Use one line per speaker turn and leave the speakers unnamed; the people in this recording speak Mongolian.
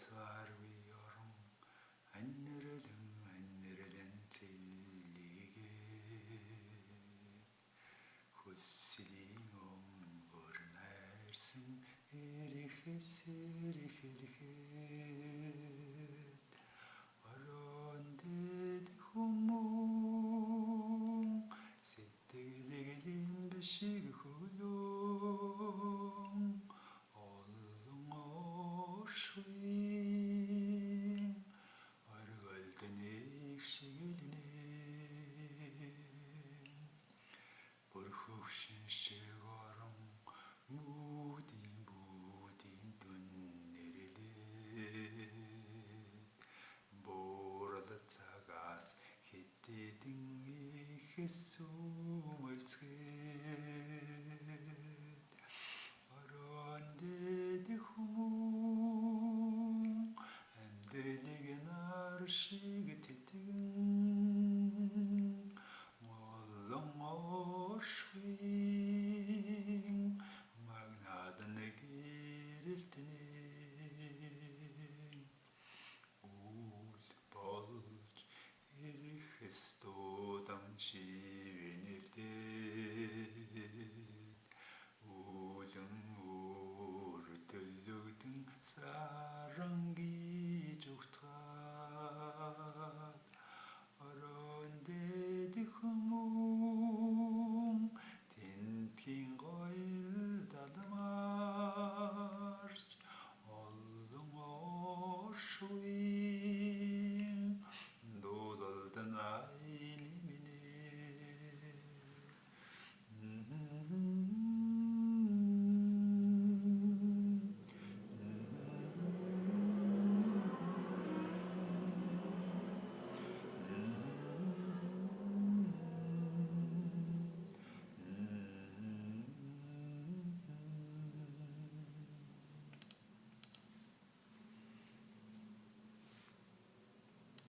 цаарвиорон аннерэлэн цэллигээ хүслийн өмгөр найрсан эрэхэлэхэд орон дэд хүмүүн сэтгэлгэлийн бишиг хөлөн олон оршин оргилднийг шигэлнэн бүрхөвшин шиг орон мүүдийн дүннэрлээд буурал цагаас хэдийдэн ихэс өмөлцгээд орон дэд хүмүүн амьдралыг нар шиг тэтгэн олон оршин магнад гэрэлтэнэн үл болж ирэхэс дуудан шивнэлдээд үүлэн өртөлөгдөн саран